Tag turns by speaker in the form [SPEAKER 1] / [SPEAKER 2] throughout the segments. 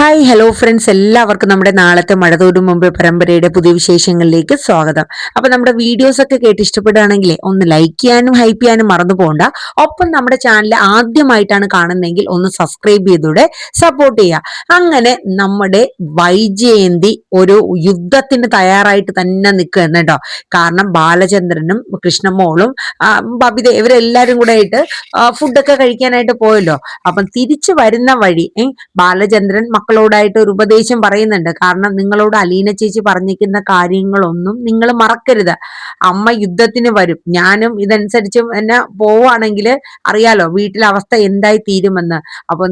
[SPEAKER 1] Hi hello friends, എല്ലാവർക്കും നമ്മുടെ നാളത്തെ മഴ തോടും മുമ്പ് പരമ്പരയുടെ പുതിയ വിശേഷങ്ങളിലേക്ക് സ്വാഗതം. അപ്പൊ നമ്മുടെ വീഡിയോസ് ഒക്കെ കേട്ട് ഇഷ്ടപ്പെടുകയാണെങ്കിൽ ഒന്ന് ലൈക്ക് ചെയ്യാനും ഹൈപ്പ് ചെയ്യാനും മറന്നു പോകണ്ട. ഒപ്പം നമ്മുടെ ചാനൽ ആദ്യമായിട്ടാണ് കാണുന്നതെങ്കിൽ ഒന്ന് സബ്സ്ക്രൈബ് ചെയ്തൂടെ സപ്പോർട്ട് ചെയ്യുക. അങ്ങനെ നമ്മുടെ വൈജയന്തി ഒരു യുദ്ധത്തിന് തയ്യാറായിട്ട് തന്നെ നിൽക്കുകയാണ് കേട്ടോ. കാരണം ബാലചന്ദ്രനും കൃഷ്ണമോളും ബബിത ഇവരെല്ലാരും കൂടെ ആയിട്ട് ഫുഡൊക്കെ കഴിക്കാനായിട്ട് പോയല്ലോ. അപ്പം തിരിച്ചു വരുന്ന വഴി ബാലചന്ദ്രൻ മക്കളോടായിട്ട് ഒരു ഉപദേശം പറയുന്നുണ്ട്. കാരണം നിങ്ങളോട് അലീന ചേച്ചി പറഞ്ഞിരിക്കുന്ന കാര്യങ്ങളൊന്നും നിങ്ങൾ മറക്കരുത്. അമ്മ യുദ്ധത്തിന് വരും, ഞാനും ഇതനുസരിച്ച് എന്നെ പോവാണെങ്കിൽ അറിയാലോ വീട്ടിലെ അവസ്ഥ എന്തായി തീരുമെന്ന്. അപ്പൊ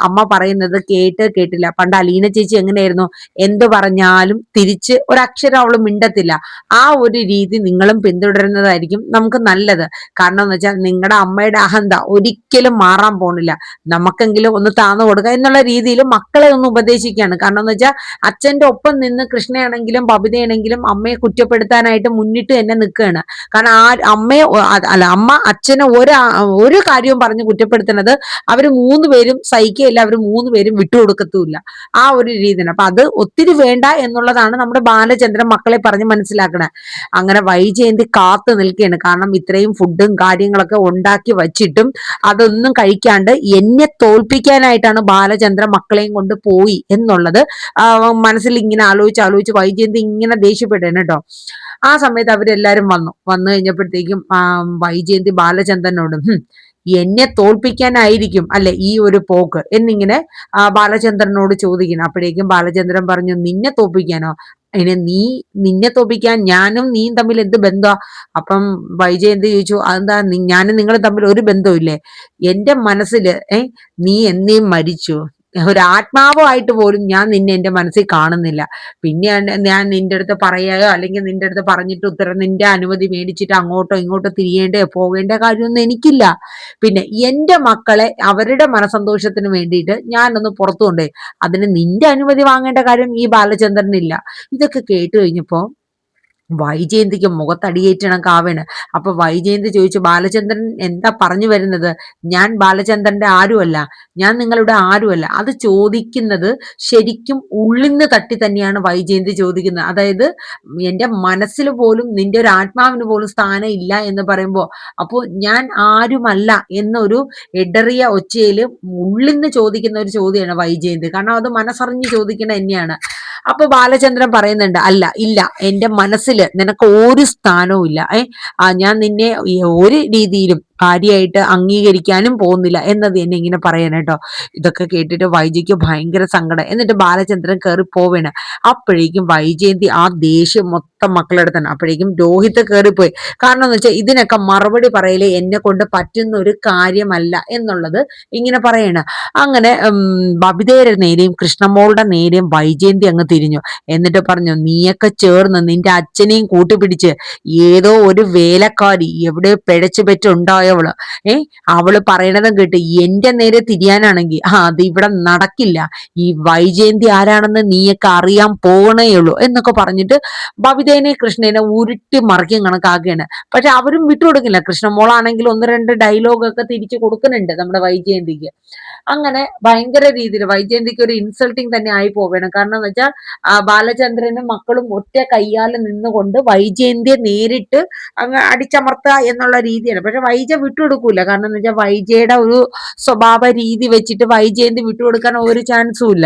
[SPEAKER 1] അമ്മ പറയുന്നത് കേട്ടില്ല. പണ്ട് അലീന ചേച്ചി എങ്ങനെയായിരുന്നു, എന്ത് പറഞ്ഞാലും തിരിച്ച് ഒരക്ഷരം അവള് മിണ്ടത്തില്ല. ആ ഒരു രീതി നിങ്ങളും പിന്തുടരുന്നതായിരിക്കും നമുക്ക് നല്ലത്. കാരണം എന്ന് വെച്ചാൽ നിങ്ങളുടെ അമ്മയുടെ അഹന്ത ഒരിക്കലും മാറാൻ പോണില്ല. നമുക്കെങ്കിലും ഒന്ന് താന്നു കൊടുക്കുക എന്നുള്ള രീതിയിൽ മക്കളെ ഒന്ന് ഉപദേശിക്കുകയാണ്. കാരണം എന്ന് വെച്ചാൽ അച്ഛന്റെ ഒപ്പം നിന്ന് കൃഷ്ണയാണെങ്കിലും ബബിതയാണെങ്കിലും അമ്മയെ കുറ്റപ്പെടുത്താനായിട്ട് മുന്നിട്ട് തന്നെ നിൽക്കുകയാണ്. കാരണം അമ്മ അച്ഛനെ ഒരു കാര്യവും പറഞ്ഞ് കുറ്റപ്പെടുത്തുന്നത് അവര് മൂന്നുപേരും സഹിക്കുകയില്ല, അവര് മൂന്നുപേരും വിട്ടുകൊടുക്കത്തുമില്ല. ആ ഒരു രീതിയാണ്. അപ്പൊ അത് ഒത്തിരി വേണ്ട എന്നുള്ളതാണ് നമ്മുടെ ബാലചന്ദ്രൻ മക്കളെ പറഞ്ഞ് മനസ്സിലാക്കണേ. അങ്ങനെ വൈജയന്തി കാത്തു നിൽക്കുകയാണ്. കാരണം ഇത്രയും ഫുഡും കാര്യങ്ങളൊക്കെ ഉണ്ടാക്കി വച്ചിട്ടും അതൊന്നും കഴിക്കാണ്ട് എന്നെ തോൽപ്പിക്കാനായിട്ടാണ് ബാലചന്ദ്രൻ മക്കളെയും കൊണ്ട് പോയി എന്നുള്ളത് മനസ്സിൽ ഇങ്ങനെ ആലോചിച്ച് വൈജയന്തി ഇങ്ങനെ ദേഷ്യപ്പെട്ടേനെ കേട്ടോ. ആ സമയത്ത് അവരെല്ലാരും വന്നു കഴിഞ്ഞപ്പോഴത്തേക്കും വൈജയന്തി ബാലചന്ദ്രനോടും എന്നെ തോൽപ്പിക്കാനായിരിക്കും അല്ലെ ഈ ഒരു പോക്ക് എന്നിങ്ങനെ ബാലചന്ദ്രനോട് ചോദിക്കണം. അപ്പോഴേക്കും ബാലചന്ദ്രൻ പറഞ്ഞു, നിന്നെ തോൽപ്പിക്കാനോ? അതിന് നിന്നെ തോൽപ്പിക്കാൻ ഞാനും നീയും തമ്മിൽ എന്ത് ബന്ധമാ? അപ്പം വൈജയന്തി ചോദിച്ചു, അതെന്താ ഞാനും നിങ്ങളും തമ്മിൽ ഒരു ബന്ധവും ഇല്ലേ? എന്റെ മനസ്സില് നീ എന്നേ മരിച്ചു, ഒരാത്മാവായിട്ട് പോലും ഞാൻ നിന്നെ എന്റെ മനസ്സിൽ കാണുന്നില്ല. പിന്നെയാണ് ഞാൻ നിന്റെ അടുത്ത് പറയായോ അല്ലെങ്കിൽ നിന്റെ അടുത്ത് പറഞ്ഞിട്ട് ഉത്തരം നിന്റെ അനുമതി മേടിച്ചിട്ട് അങ്ങോട്ടോ ഇങ്ങോട്ടോ പോകേണ്ട കാര്യമൊന്നും എനിക്കില്ല. പിന്നെ എന്റെ മക്കളെ അവരുടെ മനസന്തോഷത്തിന് വേണ്ടിയിട്ട് ഞാനൊന്ന് പുറത്തു കൊണ്ടേ, അതിന് നിന്റെ അനുമതി വാങ്ങേണ്ട കാര്യം ഈ ബാലചന്ദ്രനില്ല. ഇതൊക്കെ കേട്ട് കഴിഞ്ഞപ്പോ വൈജയന്തിക്ക് മുഖത്തടിയേറ്റണം കാവ്യാണ്. അപ്പൊ വൈജയന്തി ചോദിച്ചു, ബാലചന്ദ്രൻ എന്താ പറഞ്ഞു വരുന്നത്? ഞാൻ ബാലചന്ദ്രന്റെ ആരുമല്ല, ഞാൻ നിങ്ങളുടെ ആരുമല്ല. അത് ചോദിക്കുന്നത് ശരിക്കും ഉള്ളിന്ന് തട്ടി തന്നെയാണ് വൈജയന്തി ചോദിക്കുന്നത്. അതായത് എന്റെ മനസ്സിൽ പോലും നിന്റെ ഒരു ആത്മാവിന് പോലും സ്ഥാനം ഇല്ല എന്ന് പറയുമ്പോ, അപ്പോ ഞാൻ ആരുമല്ല എന്നൊരു ഇടറിയ ഒച്ചയില് ഉള്ളിന്ന് ചോദിക്കുന്ന ഒരു ചോദ്യമാണ് വൈജയന്തി. കാരണം അത് മനസ്സറിഞ്ഞ് ചോദിക്കണ തന്നെയാണ്. അപ്പൊ ബാലചന്ദ്രൻ പറയുന്നുണ്ട്, അല്ല ഇല്ല, എന്റെ മനസ്സില് നിനക്ക് ഒരു സ്ഥാനവും ഇല്ല. ഞാൻ നിന്നെ ഒരു രീതിയിലും കാര്യമായിട്ട് അംഗീകരിക്കാനും പോകുന്നില്ല എന്നത് എന്നെ ഇങ്ങനെ പറയണം കേട്ടോ. ഇതൊക്കെ കേട്ടിട്ട് വൈജയ്ക്ക് ഭയങ്കര സങ്കടം. എന്നിട്ട് ബാലചന്ദ്രൻ കയറി പോവേണ്. അപ്പോഴേക്കും വൈജയന്തി ആ ദേഷ്യം മൊത്തം മക്കളെടുത്ത് തന്നെ. അപ്പോഴേക്കും രോഹിത് കയറിപ്പോയി. കാരണം എന്ന് വെച്ചാൽ ഇതിനൊക്കെ മറുപടി പറയല് എന്നെ കൊണ്ട് പറ്റുന്ന ഒരു കാര്യമല്ല എന്നുള്ളത് ഇങ്ങനെ പറയണ. അങ്ങനെ ബബിതയുടെ നേരെയും കൃഷ്ണമോളുടെ നേരെയും വൈജയന്തി അങ്ങ് തിരിഞ്ഞു. എന്നിട്ട് പറഞ്ഞു, നീയൊക്കെ ചേർന്ന് നിന്റെ അച്ഛനെയും കൂട്ടുപിടിച്ച് ഏതോ ഒരു വേലക്കാരി എവിടെ പിഴച്ചു പറ്റുണ്ടായവള് അവള് പറയണതും കേട്ട് എന്റെ നേരെ തിരിയാനാണെങ്കിൽ അത് ഇവിടെ നടക്കില്ല. ഈ വൈജയന്തി ആരാണെന്ന് നീയൊക്കെ അറിയാൻ പോകണേ ഉള്ളൂ എന്നൊക്കെ പറഞ്ഞിട്ട് ബബിതേനെ കൃഷ്ണനെ ഉരുട്ടി മറിക്കും കണക്കാക്കുകയാണ്. പക്ഷെ അവരും വിട്ടുകൊടുക്കില്ല. കൃഷ്ണമോളാണെങ്കിൽ ഒന്ന് രണ്ട് ഡയലോഗൊക്കെ തിരിച്ചു കൊടുക്കുന്നുണ്ട് നമ്മുടെ വൈജയന്തിക്ക്. അങ്ങനെ ഭയങ്കര രീതിയിൽ വൈജയന്തിക്ക് ഒരു ഇൻസൾട്ടിങ് തന്നെ ആയി പോവുകയാണ്. കാരണം എന്ന് വെച്ചാൽ ബാലചന്ദ്രനും മക്കളും ഒറ്റ കയ്യാൽ നിന്നുകൊണ്ട് വൈജയന്തിയെ നേരിട്ട് അങ്ങ് അടിച്ചമർത്തുക എന്നുള്ള രീതിയാണ്. പക്ഷെ വൈജ വിട്ടുകൊടുക്കൂല. കാരണം എന്ന് വെച്ചാൽ വൈജയുടെ ഒരു സ്വഭാവ രീതി വെച്ചിട്ട് വൈജയന്തി വിട്ടുകൊടുക്കാൻ ഒരു ചാൻസും ഇല്ല.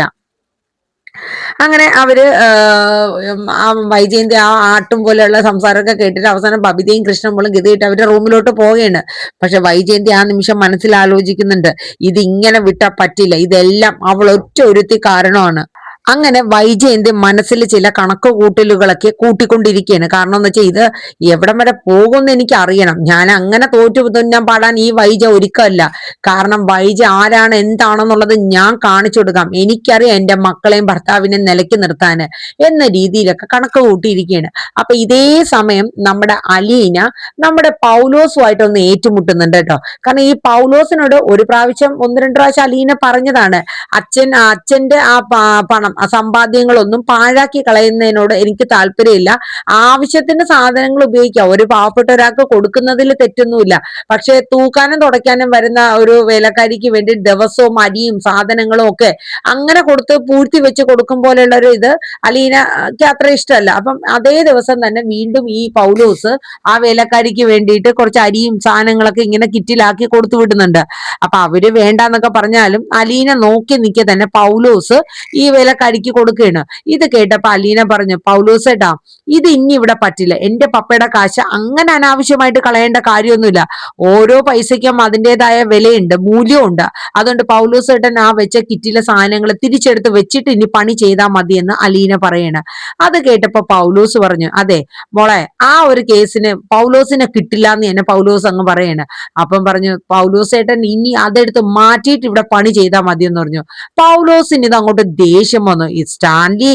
[SPEAKER 1] അങ്ങനെ അവര് വൈജയന്തി ആ ആട്ടും പോലെയുള്ള സംസാരമൊക്കെ കേട്ടിട്ട് അവസാനം ബബിതയും കൃഷ്ണമോളും ഗതിയിട്ട് അവരുടെ റൂമിലോട്ട് പോവുകയാണ്. പക്ഷെ വൈജയന്തി ആ നിമിഷം മനസ്സിൽ ആലോചിക്കുന്നുണ്ട്, ഇതിങ്ങനെ വിട്ടാ പറ്റില്ല, ഇതെല്ലാം അവൾ ഒറ്റ ഒരുത്തി കാരണമാണ്. അങ്ങനെ വൈജയന്തി മനസ്സിൽ ചില കണക്ക് കൂട്ടലുകളൊക്കെ കൂട്ടിക്കൊണ്ടിരിക്കുകയാണ്. കാരണം എന്ന് വെച്ചാൽ ഇത് എവിടം വരെ പോകുമെന്ന് എനിക്ക് അറിയണം. ഞാൻ അങ്ങനെ തോറ്റു തുന്നാൻ പാടാൻ ഈ വൈജ ഒരുക്കമല്ല. കാരണം വൈജ ആരാണ് എന്താണെന്നുള്ളത് ഞാൻ കാണിച്ചു കൊടുക്കാം. എനിക്കറിയാം എന്റെ മക്കളെയും ഭർത്താവിനെയും നിലയ്ക്ക് നിർത്താൻ എന്ന രീതിയിലൊക്കെ കണക്ക് കൂട്ടിയിരിക്കുകയാണ്. അപ്പൊ ഇതേ സമയം നമ്മുടെ അലീന നമ്മുടെ പൗലോസുമായിട്ടൊന്ന് ഏറ്റുമുട്ടുന്നുണ്ട് കേട്ടോ. കാരണം ഈ പൗലോസിനോട് ഒരു പ്രാവശ്യം ഒന്ന് രണ്ട് പ്രാവശ്യം അലീന പറഞ്ഞതാണ്, അച്ഛന്റെ ആ പണം സമ്പാദ്യങ്ങളൊന്നും പാഴാക്കി കളയുന്നതിനോട് എനിക്ക് താല്പര്യമില്ല. ആവശ്യത്തിന് സാധനങ്ങൾ ഉപയോഗിക്കാം. ഒരു പാവപ്പെട്ട ഒരാൾക്ക് കൊടുക്കുന്നതിൽ തെറ്റൊന്നുമില്ല. പക്ഷെ തൂക്കാനും തുടയ്ക്കാനും വരുന്ന ഒരു വേലക്കാരിക്ക് വേണ്ടി ദിവസവും അരിയും സാധനങ്ങളും ഒക്കെ അങ്ങനെ കൊടുത്ത് പൂഴ്ത്തി വെച്ച് കൊടുക്കും പോലെയുള്ള ഒരു ഇത് അലീനക്ക് അത്ര ഇഷ്ടമല്ല. അപ്പം അതേ ദിവസം തന്നെ വീണ്ടും ഈ പൗലോസ് ആ വേലക്കാരിക്ക് വേണ്ടിയിട്ട് കുറച്ച് അരിയും സാധനങ്ങളൊക്കെ ഇങ്ങനെ കിറ്റിലാക്കി കൊടുത്തു വിടുന്നുണ്ട്. അപ്പൊ അവര് വേണ്ടാന്നൊക്കെ പറഞ്ഞാലും അലീന നോക്കി നിൽക്കെ തന്നെ പൗലോസ് ഈ വേലക്കാരിക്ക് കൊടുക്കുകയാണ്. ഇത് കേട്ടപ്പോ അലീന പറഞ്ഞു, പൗലോസ് ഏട്ടാ, ഇത് ഇനി ഇവിടെ പറ്റില്ല. എന്റെ പപ്പയുടെ കാശ് അങ്ങനെ അനാവശ്യമായിട്ട് കളയേണ്ട കാര്യമൊന്നുമില്ല. ഓരോ പൈസയ്ക്കും അതിൻ്റെതായ വിലയുണ്ട്, മൂല്യമുണ്ട്. അതുകൊണ്ട് പൗലോസ് ഏട്ടൻ ആ വെച്ച കിറ്റിലെ സാധനങ്ങൾ തിരിച്ചെടുത്ത് വെച്ചിട്ട് ഇനി പണി ചെയ്താൽ മതി എന്ന് അലീന പറയണ. അത് കേട്ടപ്പോ പൗലോസ് പറഞ്ഞു, അതെ മോളെ, ആ ഒരു കേസിന് പൗലോസിനെ കിട്ടില്ല എന്ന് തന്നെ പൗലോസ് അങ്ങ് പറയണ. അപ്പം പറഞ്ഞു, പൗലോസ് ഏട്ടൻ ഇനി അതെടുത്ത് മാറ്റിയിട്ട് ഇവിടെ പണി ചെയ്താൽ മതി എന്ന് പറഞ്ഞു. പൗലോസിന് ഇത് അങ്ങോട്ട് ദേഷ്യം വന്നു. ഈ സ്റ്റാൻലി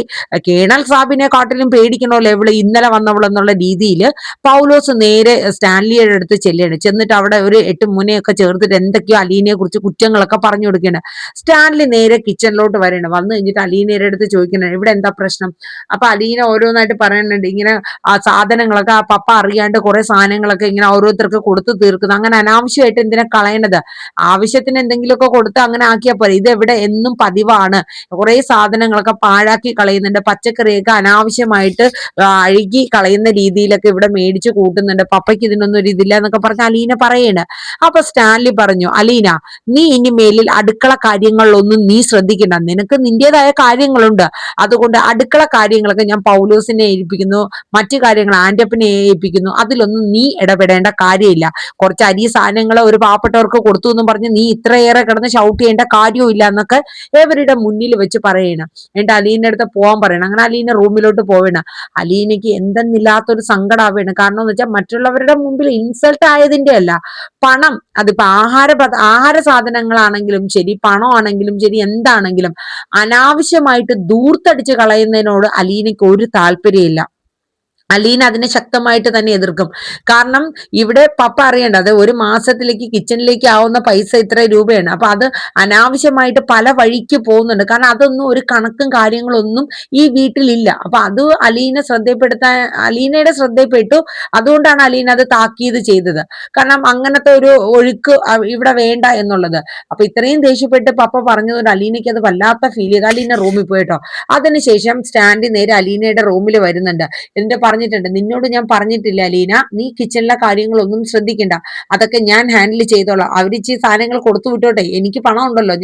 [SPEAKER 1] കേണൽ സാബിനെ കാട്ടിലും പേടിക്കണമല്ലോ എവള് ഇന്നലെ വന്നവളെന്നുള്ള രീതിയിൽ പൗലോസ് നേരെ സ്റ്റാൻലിയുടെ അടുത്ത് ചെല്ലുകയാണ്. ചെന്നിട്ട് അവിടെ ഒരു 8 മുനയൊക്കെ ചേർത്തിട്ട് എന്തൊക്കെയോ അലീനയെ കുറിച്ച് കുറ്റങ്ങളൊക്കെ പറഞ്ഞു കൊടുക്കുകയാണ്. സ്റ്റാൻലി നേരെ കിച്ചണിലോട്ട് വരണം. വന്നു കഴിഞ്ഞിട്ട് അലീനയുടെ അടുത്ത് ചോദിക്കണം, ഇവിടെ എന്താ പ്രശ്നം? അപ്പൊ അലീന ഓരോന്നായിട്ട് പറയുന്നുണ്ട്. ഇങ്ങനെ ആ സാധനങ്ങളൊക്കെ ആ പപ്പ അറിയാണ്ട് കുറെ സാധനങ്ങളൊക്കെ ഇങ്ങനെ ഓരോരുത്തർക്ക് കൊടുത്തു തീർക്കുന്നു. അങ്ങനെ അനാവശ്യമായിട്ട് എന്തിനാ കളയണത്? ആവശ്യത്തിന് എന്തെങ്കിലുമൊക്കെ കൊടുത്ത് അങ്ങനെ ആക്കിയാൽ പോലെ. ഇത് എവിടെ എന്നും പതിവാണ്. കുറെ സാധനങ്ങളൊക്കെ പാഴാക്കി കളയുന്നുണ്ട്. പച്ചക്കറിയൊക്കെ അനാവശ്യമായിട്ട് അഴുകി കളയുന്ന രീതിയിലൊക്കെ ഇവിടെ മേടിച്ചു കൂട്ടുന്നുണ്ട്. പപ്പയ്ക്ക് ഇതിനൊന്നും ഒരു ഇതില്ല എന്നൊക്കെ പറഞ്ഞ് അലീന പറയണ്. അപ്പൊ സ്റ്റാൻലി പറഞ്ഞു, അലീന, നീ ഇനി മേലിൽ അടുക്കള കാര്യങ്ങളിലൊന്നും നീ ശ്രദ്ധിക്കണ്ട. നിനക്ക് നിന്റേതായ കാര്യങ്ങളുണ്ട്. അതുകൊണ്ട് അടുക്കള കാര്യങ്ങളൊക്കെ ഞാൻ പൗലോസിനെ ഏൽപ്പിക്കുന്നു, മറ്റു കാര്യങ്ങൾ ആന്റപ്പനെ ഏൽപ്പിക്കുന്നു. അതിലൊന്നും നീ ഇടപെടേണ്ട കാര്യമില്ല. കുറച്ച് അരി സാധനങ്ങൾ ഒരു പാവപ്പെട്ടവർക്ക് കൊടുത്തു എന്നും പറഞ്ഞ് നീ ഇത്രയേറെ കിടന്ന് ഷൗട്ട് ചെയ്യേണ്ട കാര്യമില്ല എന്നൊക്കെ ഇവരുടെ മുന്നിൽ വെച്ച് പറയണം. എന്നിട്ട് അലീനയുടെ അടുത്ത് പോകാൻ പറയണം. അങ്ങനെ അലീന റൂമിലോട്ട് പോവേണം. അലീനയ്ക്ക് എന്തെന്നില്ലാത്തൊരു സങ്കടാവേണ്. കാരണം എന്ന് വെച്ചാൽ മറ്റുള്ളവരുടെ മുമ്പിൽ ഇൻസൾട്ട് ആയതിന്റെ അല്ല, പണം, അതിപ്പോ ആഹാര സാധനങ്ങളാണെങ്കിലും ശരി, പണമാണെങ്കിലും ശരി, എന്താണെങ്കിലും അനാവശ്യമായിട്ട് ദൂർത്തടിച്ച് കളയുന്നതിനോട് അലീനയ്ക്ക് ഒരു താല്പര്യമില്ല. അലീന അതിനെ ശക്തമായിട്ട് തന്നെ എതിർക്കും. കാരണം ഇവിടെ പപ്പ അറിയണ്ട, അത് ഒരു മാസത്തിലേക്ക് കിച്ചണിലേക്ക് ആവുന്ന പൈസ ഇത്ര രൂപയാണ്. അപ്പൊ അത് അനാവശ്യമായിട്ട് പല വഴിക്ക് പോകുന്നുണ്ട്. കാരണം അതൊന്നും ഒരു കണക്കും കാര്യങ്ങളൊന്നും ഈ വീട്ടിലില്ല. അപ്പൊ അത് അലീനയുടെ ശ്രദ്ധയിൽപ്പെട്ടു. അതുകൊണ്ടാണ് അലീന അത് താക്കീത് ചെയ്തത്. കാരണം അങ്ങനത്തെ ഒരു ഒഴുക്ക് ഇവിടെ വേണ്ട എന്നുള്ളത്. അപ്പൊ ഇത്രയും ദേഷ്യപ്പെട്ട് പപ്പ പറഞ്ഞതുകൊണ്ട് അലീനയ്ക്ക് അത് വല്ലാത്ത ഫീൽ ചെയ്തു. അലീന റൂമിൽ പോയിട്ടോ. അതിനുശേഷം സ്റ്റാൻഡി നേരെ അലീനയുടെ റൂമിൽ വരുന്നുണ്ട്. എന്നിട്ട് പറഞ്ഞിട്ടുണ്ട്, നിന്നോട് ഞാൻ പറഞ്ഞിട്ടില്ല അലീന, നീ കിച്ചണിലെ കാര്യങ്ങളൊന്നും ശ്രദ്ധിക്കണ്ട, അതൊക്കെ ഞാൻ ഹാൻഡിൽ ചെയ്തോളാം. അവരിച്ച് സാധനങ്ങൾ കൊടുത്തു വിട്ടോട്ടെ, എനിക്ക് പണം ഉണ്ടല്ലോ,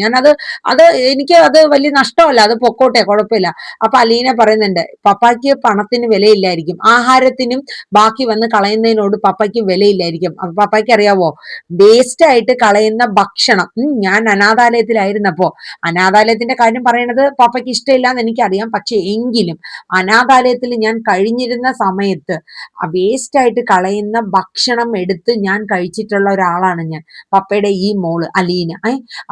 [SPEAKER 1] അത് എനിക്ക് അത് വലിയ നഷ്ടമല്ല, അത് പൊക്കോട്ടെ, കുഴപ്പമില്ല. അപ്പൊ അലീന പറയുന്നുണ്ട്, പപ്പായ്ക്ക് പണത്തിന് വിലയില്ലായിരിക്കും, ആഹാരത്തിനും ബാക്കി വന്ന് കളയുന്നതിനോട് പപ്പയ്ക്ക് വിലയില്ലായിരിക്കും. അപ്പൊ പപ്പയ്ക്ക് അറിയാവോ, വേസ്റ്റ് ആയിട്ട് കളയുന്ന ഭക്ഷണം, ഞാൻ അനാഥാലയത്തിലായിരുന്നപ്പോ, അനാഥാലയത്തിന്റെ കാര്യം പറയണത് പപ്പയ്ക്ക് ഇഷ്ടമില്ല എന്ന് എനിക്കറിയാം, പക്ഷെ എങ്കിലും അനാഥാലയത്തിൽ ഞാൻ കഴിഞ്ഞിരുന്ന സമയത്ത് വേസ്റ്റ് ആയിട്ട് കളയുന്ന ഭക്ഷണം എടുത്ത് ഞാൻ കഴിച്ചിട്ടുള്ള ഒരാളാണ് ഞാൻ, പപ്പയുടെ ഈ മോള് അലീന.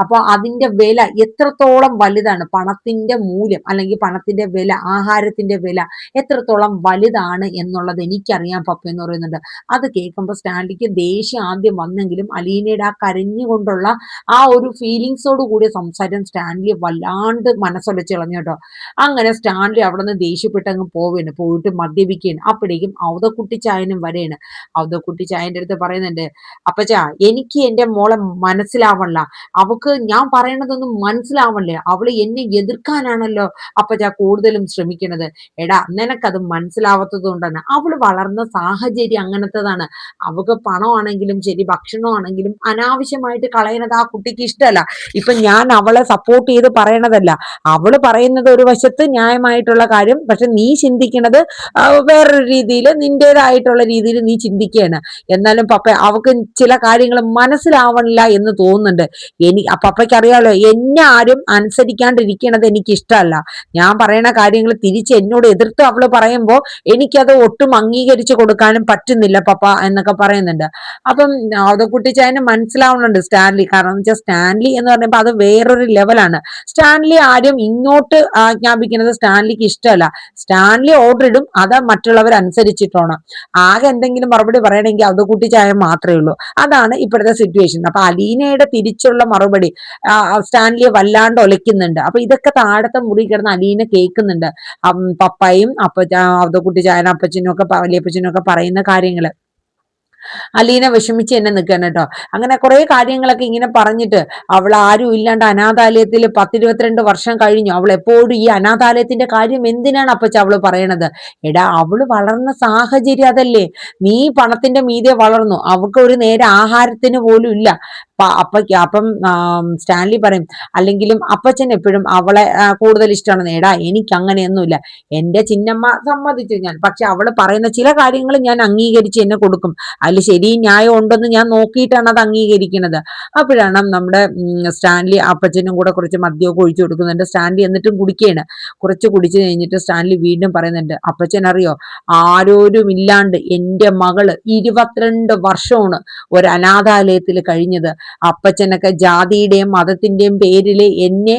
[SPEAKER 1] അപ്പൊ അതിന്റെ വില എത്രത്തോളം വലുതാണ്, പണത്തിന്റെ മൂല്യം അല്ലെങ്കിൽ പണത്തിന്റെ വില, ആഹാരത്തിന്റെ വില എത്രത്തോളം വലുതാണ് എന്നുള്ളത് എനിക്കറിയാം പപ്പ എന്ന് പറയുന്നുണ്ട്. അത് കേൾക്കുമ്പോൾ സ്റ്റാൻലിക്ക് ദേഷ്യം ആദ്യം വന്നെങ്കിലും അലീനയുടെ ആ കരഞ്ഞുകൊണ്ടുള്ള ആ ഒരു ഫീലിങ്സോട് കൂടിയ സംസാരം സ്റ്റാൻലി വല്ലാണ്ട് മനസ്സൊലച്ച് കളഞ്ഞു കേട്ടോ. അങ്ങനെ സ്റ്റാൻലി അവിടെ നിന്ന് ദേഷ്യപ്പെട്ട് അങ്ങ് പോവുകയാണ്. പോയിട്ട് മദ്യപിക്കുകയാണ്. അപ്പോഴേക്കും ഔതക്കുട്ടിച്ചായനും വരെയാണ്. ഔതക്കുട്ടിച്ചായന്റെ അടുത്ത് പറയുന്നുണ്ട്, അപ്പച്ചാ, എനിക്ക് എന്റെ മോളെ മനസ്സിലാവണില്ല, അവക്ക് ഞാൻ പറയണതൊന്നും മനസ്സിലാവണില്ലേ, അവള് എന്നെ എതിർക്കാനാണല്ലോ അപ്പച്ചാ കൂടുതലും ശ്രമിക്കണത്. എടാ, നിനക്കത് മനസ്സിലാവാത്തത് കൊണ്ടാണ്. അവള് വളർന്ന സാഹചര്യം അങ്ങനത്തതാണ്. അവക്ക് പണമാണെങ്കിലും ശരി, ഭക്ഷണമാണെങ്കിലും അനാവശ്യമായിട്ട് കളയണത് ആ കുട്ടിക്ക് ഇഷ്ടമല്ല. ഇപ്പൊ ഞാൻ അവളെ സപ്പോർട്ട് ചെയ്ത് പറയണതല്ല, അവള് പറയുന്നത് ഒരു വശത്ത് ന്യായമായിട്ടുള്ള കാര്യം, പക്ഷെ നീ ചിന്തിക്കണത് വേറൊരു രീതിയിൽ, നിന്റേതായിട്ടുള്ള രീതിയിൽ നീ ചിന്തിക്കുകയാണ്. എന്നാലും പപ്പ, അവക്ക് ചില കാര്യങ്ങൾ മനസ്സിലാവണില്ല എന്ന് തോന്നുന്നുണ്ട്. പപ്പയ്ക്ക് അറിയാലോ, എന്നെ ആരും അനുസരിക്കാണ്ടിരിക്കണത് എനിക്ക് ഇഷ്ടമല്ല. ഞാൻ പറയണ കാര്യങ്ങൾ തിരിച്ച് എന്നോട് എതിർത്ത് അവള് പറയുമ്പോൾ എനിക്കത് ഒട്ടും അംഗീകരിച്ചു കൊടുക്കാനും പറ്റുന്നില്ല പപ്പ എന്നൊക്കെ പറയുന്നുണ്ട്. അപ്പം കുട്ടിച്ചായന് മനസ്സിലാവുന്നുണ്ട് സ്റ്റാൻലി. കാരണം എന്ന് വെച്ചാൽ സ്റ്റാൻലി എന്ന് പറയുമ്പോൾ അത് വേറൊരു ലെവലാണ്. സ്റ്റാൻലി ആരും ഇങ്ങോട്ട് ആജ്ഞാപിക്കുന്നത് സ്റ്റാൻലിക്ക് ഇഷ്ടമല്ല. സ്റ്റാൻലി ഓർഡർ ഇടും, അത് മറ്റുള്ള മറ്റുള്ളവർ അനുസരിച്ചിട്ടോണം. ആകെ എന്തെങ്കിലും മറുപടി പറയണമെങ്കിൽ അവതക്കുട്ടി ചായ മാത്രമേ ഉള്ളൂ. അതാണ് ഇപ്പോഴത്തെ സിറ്റുവേഷൻ. അപ്പൊ അലീനയുടെ തിരിച്ചുള്ള മറുപടി സ്റ്റാൻലിയെ വല്ലാണ്ട് ഒലയ്ക്കുന്നുണ്ട്. അപ്പൊ ഇതൊക്കെ താഴത്തെ മുറി കിടന്ന് അലീന കേൾക്കുന്നുണ്ട്. പപ്പായും അവതക്കുട്ടി ചായനും അപ്പച്ചനും ഒക്കെ വലിയപ്പച്ചനും ഒക്കെ പറയുന്ന കാര്യങ്ങള്. അലീന വിഷമിച്ച് തന്നെ നിൽക്കണം കേട്ടോ. അങ്ങനെ കുറെ കാര്യങ്ങളൊക്കെ ഇങ്ങനെ പറഞ്ഞിട്ട് അവൾ ആരും ഇല്ലാണ്ട് അനാഥാലയത്തിൽ 10-22 വർഷം കഴിഞ്ഞു. അവൾ എപ്പോഴും ഈ അനാഥാലയത്തിന്റെ കാര്യം എന്തിനാണ് അപ്പച്ച അവള് പറയണത്? എടാ, അവള് വളർന്ന സാഹചര്യം അതല്ലേ. നീ പണത്തിന്റെ മീതെ വളർന്നു, അവൾക്ക് ഒരു നേരെ ആഹാരത്തിന് പോലും ഇല്ല. അപ്പം സ്റ്റാൻലി പറയും, അല്ലെങ്കിലും അപ്പച്ചൻ എപ്പോഴും അവളെ കൂടുതൽ ഇഷ്ടമാണ്. എടാ, എനിക്ക് അങ്ങനെയൊന്നുമില്ല. എന്റെ ചിന്നമ്മ സമ്മതിച്ചു ഞാൻ, പക്ഷെ അവള് പറയുന്ന ചില കാര്യങ്ങൾ ഞാൻ അംഗീകരിച്ച് എന്നെ കൊടുക്കും. അതിൽ ശരിയും ന്യായം ഉണ്ടെന്ന് ഞാൻ നോക്കിയിട്ടാണ് അത് അംഗീകരിക്കുന്നത്. അപ്പോഴാണ് നമ്മുടെ സ്റ്റാൻലി അപ്പച്ചനും കൂടെ കുറച്ച് മദ്യമൊക്കെ ഒഴിച്ചു കൊടുക്കുന്നുണ്ട്. സ്റ്റാൻലി എന്നിട്ടും കുടിക്കുകയാണ്. കുറച്ച് കുടിച്ചു കഴിഞ്ഞിട്ട് സ്റ്റാൻലി വീണ്ടും പറയുന്നുണ്ട്, അപ്പച്ചൻ അറിയോ, ആരോരും ഇല്ലാണ്ട് എൻ്റെ മകള് 22 വർഷമാണ് ഒരു അനാഥാലയത്തിൽ കഴിഞ്ഞത്. അപ്പച്ചനൊക്കെ ജാതിയുടെയും മതത്തിന്റെയും പേരിൽ എന്നെ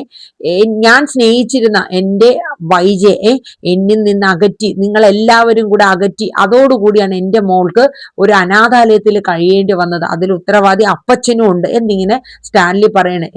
[SPEAKER 1] ഞാൻ സ്നേഹിച്ചിരുന്ന എൻ്റെ വൈജയെ എന്നിൽ നിന്ന് അകറ്റി, നിങ്ങളെല്ലാവരും കൂടെ അകറ്റി. അതോടുകൂടിയാണ് എൻ്റെ മോൾക്ക് ഒരു അനാഥാലയത്തിൽ കഴിയേണ്ടി വന്നത്. അതിൽ ഉത്തരവാദി അപ്പച്ചനും ഉണ്ട് എന്നിങ്ങനെ സ്റ്റാൻലി പറയണേ.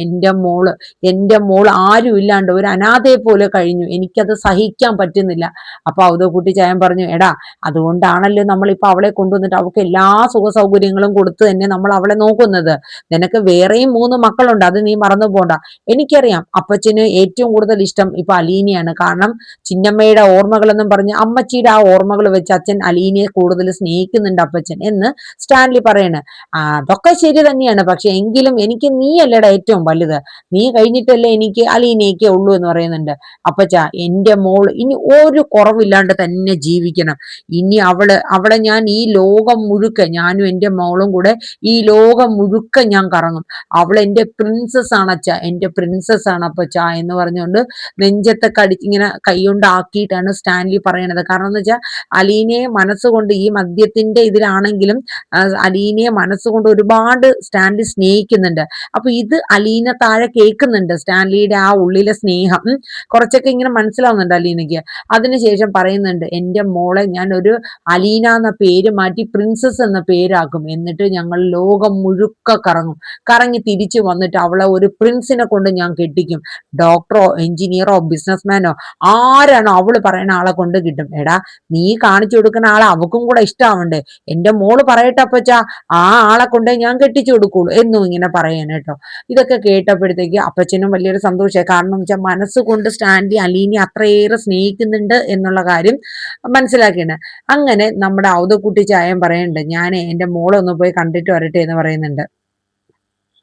[SPEAKER 1] എൻ്റെ മോൾ ആരും ഇല്ലാണ്ട് ഒരു അനാഥയെ പോലെ കഴിഞ്ഞു, എനിക്കത് സഹിക്കാൻ പറ്റുന്നില്ല. അപ്പൊ അവതക്കുട്ടി ചായൻ പറഞ്ഞു, എടാ, അതുകൊണ്ടാണല്ലോ നമ്മളിപ്പോ അവളെ കൊണ്ടുവന്നിട്ട് അവൾക്ക് എല്ലാ സുഖ സൗകര്യങ്ങളും കൊടുത്ത് തന്നെ നമ്മൾ അവളെ നോക്കുന്നത്. നിനക്ക് വേറെയും 3 മക്കളുണ്ട്, അത് നീ മറന്നു പോണ്ട. എനിക്കറിയാം അപ്പച്ചന് ഏറ്റവും കൂടുതൽ ഇഷ്ടം ഇപ്പൊ അലീനയാണ്. കാരണം ചിന്നമ്മയുടെ ഓർമ്മകളെന്നും പറഞ്ഞ് അമ്മച്ചിയുടെ ആ ഓർമ്മകൾ വെച്ച് അച്ഛൻ അലീനയെ കൂടുതൽ സ്നേഹിക്കുന്നുണ്ട് അപ്പച്ചൻ എന്ന് സ്റ്റാൻലി പറയണ്. അതൊക്കെ ശരി തന്നെയാണ്, പക്ഷെ എങ്കിലും എനിക്ക് നീ അല്ലടാ ഏറ്റവും വലുത്. നീ കഴിഞ്ഞിട്ടല്ലേ എനിക്ക് അലീനയൊക്കെ ഉള്ളൂ എന്ന് പറയുന്നുണ്ട്. അപ്പച്ച, എൻ്റെ മോൾ ഇനി ഒരു കുറവില്ലാണ്ട് തന്നെ ജീവിക്കണം. ഇനി അവളെ ഞാൻ ഈ ലോകം മുഴുക്ക, ഞാനും എൻ്റെ മോളും കൂടെ ഈ ലോകം മുഴുക്ക ഞാൻ കറങ്ങും. അവൾ എൻ്റെ പ്രിൻസസ് ആണ് അച്ഛ, എൻ്റെ പ്രിൻസസ് ആണ് അപ്പച്ച എന്ന് പറഞ്ഞുകൊണ്ട് നെഞ്ചത്തെ ഇങ്ങനെ കൈകൊണ്ടാക്കിയിട്ടാണ് സ്റ്റാൻലി പറയണത്. കാരണം എന്ന് വെച്ചാൽ അലീനയെ മനസ്സുകൊണ്ട്, ഈ മദ്യത്തിന്റെ ഇതിലാണെങ്കിലും അലീനയെ മനസ്സുകൊണ്ട് ഒരുപാട് സ്റ്റാൻലി സ്നേഹിക്കുന്നുണ്ട്. അപ്പൊ ഇത് അലീന താഴെ കേൾക്കുന്നുണ്ട്, സ്റ്റാൻലിയുടെ ആ ഉള്ളിലെ സ്നേഹം കുറച്ചൊക്കെ ഇങ്ങനെ മനസ്സിലാവുന്നുണ്ട് അലീനയ്ക്ക്. അതിനുശേഷം പറയുന്നുണ്ട്, എൻ്റെ മോളെ ഞാൻ ഒരു അലീന എന്ന പേര് മാറ്റി പ്രിൻസസ് എന്ന പേരാക്കും. എന്നിട്ട് ഞങ്ങൾ ലോകം മുഴുക്ക കറങ്ങും. കറങ്ങി തിരിച്ചു വന്നിട്ട് അവളെ ഒരു പ്രിൻസിനെ കൊണ്ട് ഞാൻ കെട്ടിക്കും. ഡോക്ടറോ എഞ്ചിനീയറോ ബിസിനസ്മാനോ ആരാണോ അവള് പറയുന്ന ആളെ കൊണ്ട് കിട്ടും. എടാ, നീ കാണിച്ചു കൊടുക്കുന്ന ആളെ അവക്കും കൂടെ ഇഷ്ടാവണ്ടേ? എൻ്റെ മോള് പറയട്ടെ അപ്പച്ചാ, ആ ആളെ കൊണ്ടേ ഞാൻ കെട്ടിച്ചു കൊടുക്കുള്ളൂ എന്നും ഇങ്ങനെ പറയാൻ കേട്ടോ. ഇതൊക്കെ കേട്ടപ്പോഴത്തേക്ക് അപ്പച്ചനും വലിയൊരു സന്തോഷമായി. കാരണം വെച്ചാൽ മനസ്സുകൊണ്ട് സ്റ്റാൻലി അലീനെ അത്രയേറെ സ്നേഹിക്കുന്നുണ്ട് എന്നുള്ള കാര്യം മനസ്സിലാക്കിയാണ്. അങ്ങനെ നമ്മുടെ ഔതക്കുട്ടി ചായം പറയുന്നുണ്ട്, ഞാൻ എൻ്റെ മോളെ ഒന്ന് പോയി കണ്ടിട്ട് വരട്ടെ എന്ന് പറയുന്നുണ്ട്.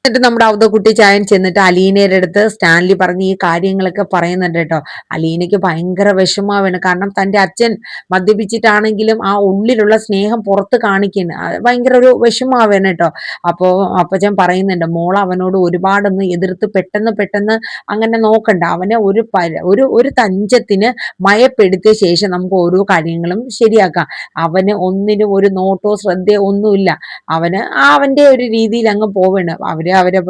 [SPEAKER 1] എന്നിട്ട് നമ്മുടെ അവതക്കുട്ടി ചായൻ ചെന്നിട്ട് അലീനയുടെ അടുത്ത് സ്റ്റാൻലി പറഞ്ഞ് ഈ കാര്യങ്ങളൊക്കെ പറയുന്നുണ്ട് കേട്ടോ. അലീനയ്ക്ക് ഭയങ്കര വിഷമാവാണ്. കാരണം തൻ്റെ അച്ഛൻ മദ്യപിച്ചിട്ടാണെങ്കിലും ആ ഉള്ളിലുള്ള സ്നേഹം പുറത്ത് കാണിക്കുന്നു. ഭയങ്കര ഒരു വിഷമാവാണ് കേട്ടോ. അപ്പോൾ അപ്പച്ചൻ പറയുന്നുണ്ട്, മോൾ അവനോട് ഒരുപാടൊന്ന് എതിർത്ത് പെട്ടെന്ന് അങ്ങനെ നോക്കണ്ട. അവനെ ഒരു തഞ്ചത്തിന് മയപ്പെടുത്തിയ ശേഷം നമുക്ക് ഓരോ കാര്യങ്ങളും ശരിയാക്കാം. അവന് ഒന്നിനും ഒരു നോട്ടോ ശ്രദ്ധയോ ഒന്നുമില്ല. അവന്റെ ഒരു രീതിയിൽ അങ്ങ് പോവാണ്. അവരെ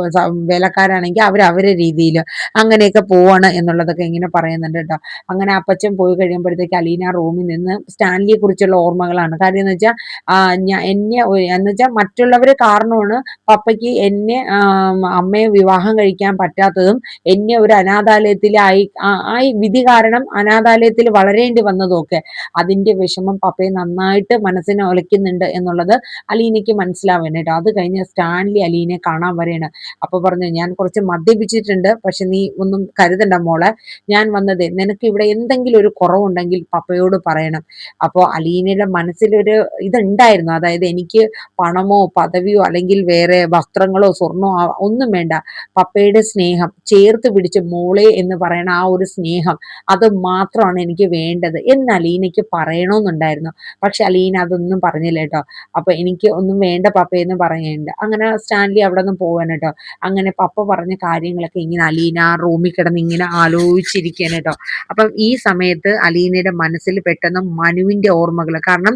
[SPEAKER 1] വേലക്കാരാണെങ്കിൽ അവരെ രീതിയിൽ അങ്ങനെയൊക്കെ പോവാണ് എന്നുള്ളതൊക്കെ ഇങ്ങനെ പറയുന്നുണ്ട് കേട്ടോ. അങ്ങനെ അപ്പച്ചൻ പോയി കഴിയുമ്പോഴത്തേക്ക് അലീന റൂമിൽ നിന്ന് സ്റ്റാൻലിയെ കുറിച്ചുള്ള ഓർമ്മകളാണ്. കാര്യം എന്ന് വെച്ചാൽ എന്നെ എന്ന് വെച്ചാൽ മറ്റുള്ളവര് കാരണമാണ് പപ്പയ്ക്ക് എന്നെ അമ്മയെ വിവാഹം കഴിക്കാൻ പറ്റാത്തതും എന്നെ ഒരു അനാഥാലയത്തിലായി വിധി കാരണം അനാഥാലയത്തിൽ വളരേണ്ടി വന്നതും ഒക്കെ. അതിന്റെ വിഷമം പപ്പയെ നന്നായിട്ട് മനസ്സിനെ ഒലയ്ക്കുന്നുണ്ട് എന്നുള്ളത് അലീനയ്ക്ക് മനസ്സിലാവാൻ കേട്ടോ. അത് കഴിഞ്ഞ് സ്റ്റാൻലി അലീനെ കാണാൻ വരെയാണ്. അപ്പൊ പറഞ്ഞു, ഞാൻ കുറച്ച് മദ്യപിച്ചിട്ടുണ്ട്, പക്ഷെ നീ ഒന്നും കരുതണ്ട മോളെ, ഞാൻ വന്നത് നിനക്ക് ഇവിടെ എന്തെങ്കിലും ഒരു കുറവുണ്ടെങ്കിൽ പപ്പയോട് പറയണം. അപ്പോൾ അലീനയുടെ മനസ്സിലൊരു ഇതുണ്ടായിരുന്നു. അതായത് എനിക്ക് പണമോ പദവിയോ അല്ലെങ്കിൽ വേറെ വസ്ത്രങ്ങളോ സ്വർണമോ ഒന്നും വേണ്ട, പപ്പയുടെ സ്നേഹം ചേർത്ത് പിടിച്ച് മോളെ എന്ന് പറയണ ആ ഒരു സ്നേഹം, അത് മാത്രമാണ് എനിക്ക് വേണ്ടത് എന്ന് അലീനയ്ക്ക് പറയണമെന്നുണ്ടായിരുന്നു. പക്ഷെ അലീന അതൊന്നും പറഞ്ഞില്ല കേട്ടോ. അപ്പൊ എനിക്ക് ഒന്നും വേണ്ട പപ്പയെന്ന് പറയുന്നുണ്ട്. അങ്ങനെ സ്റ്റാൻലി അവിടെ നിന്ന് പോവാണ് കേട്ടോ. അങ്ങനെ പപ്പ പറഞ്ഞ കാര്യങ്ങളൊക്കെ ഇങ്ങനെ അലീന റൂമിൽ കിടന്ന് ഇങ്ങനെ ആലോചിച്ചിരിക്കുകയാണ് കേട്ടോ. അപ്പം ഈ സമയത്ത് അലീനയുടെ മനസ്സിൽ പെട്ടെന്ന് മനുവിന്റെ ഓർമ്മകൾ, കാരണം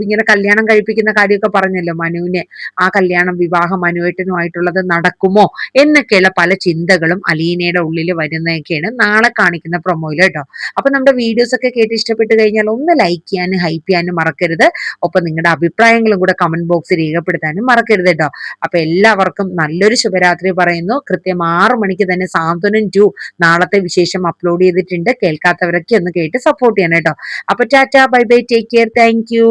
[SPEAKER 1] ഇങ്ങനെ കല്യാണം കഴിപ്പിക്കുന്ന കാര്യമൊക്കെ പറഞ്ഞല്ലോ മനുവിനെ, ആ കല്യാണം വിവാഹം മനുവേട്ടനുമായിട്ടുള്ളത് നടക്കുമോ എന്നൊക്കെയുള്ള പല ചിന്തകളും അലീനയുടെ ഉള്ളിൽ വരുന്നതൊക്കെയാണ് നാളെ കാണിക്കുന്ന പ്രൊമോയിൽ കേട്ടോ. അപ്പൊ നമ്മുടെ വീഡിയോസ് ഒക്കെ കേട്ട് ഇഷ്ടപ്പെട്ട് കഴിഞ്ഞാൽ ഒന്ന് ലൈക്ക് ചെയ്യാനും ഹൈപ്പ് ചെയ്യാനും മറക്കരുത്. ഒപ്പം നിങ്ങളുടെ അഭിപ്രായങ്ങളും കൂടെ കമന്റ് ബോക്സിൽ രേഖപ്പെടുത്താനും മറക്കരുത് കേട്ടോ. അപ്പൊ എല്ലാവർക്കും നല്ലൊരു ശുഭരാത്രി പറയുന്നു. കൃത്യം 6 മണിക്ക് തന്നെ സാന്ത്വനം 2 നാളത്തെ വിശേഷം അപ്ലോഡ് ചെയ്തിട്ടുണ്ട്. കേൾക്കാത്തവരൊക്കെ ഒന്ന് കേട്ട് സപ്പോർട്ട് ചെയ്യണം കേട്ടോ. അപ്പൊ Tata, bye bye, take care, thank you.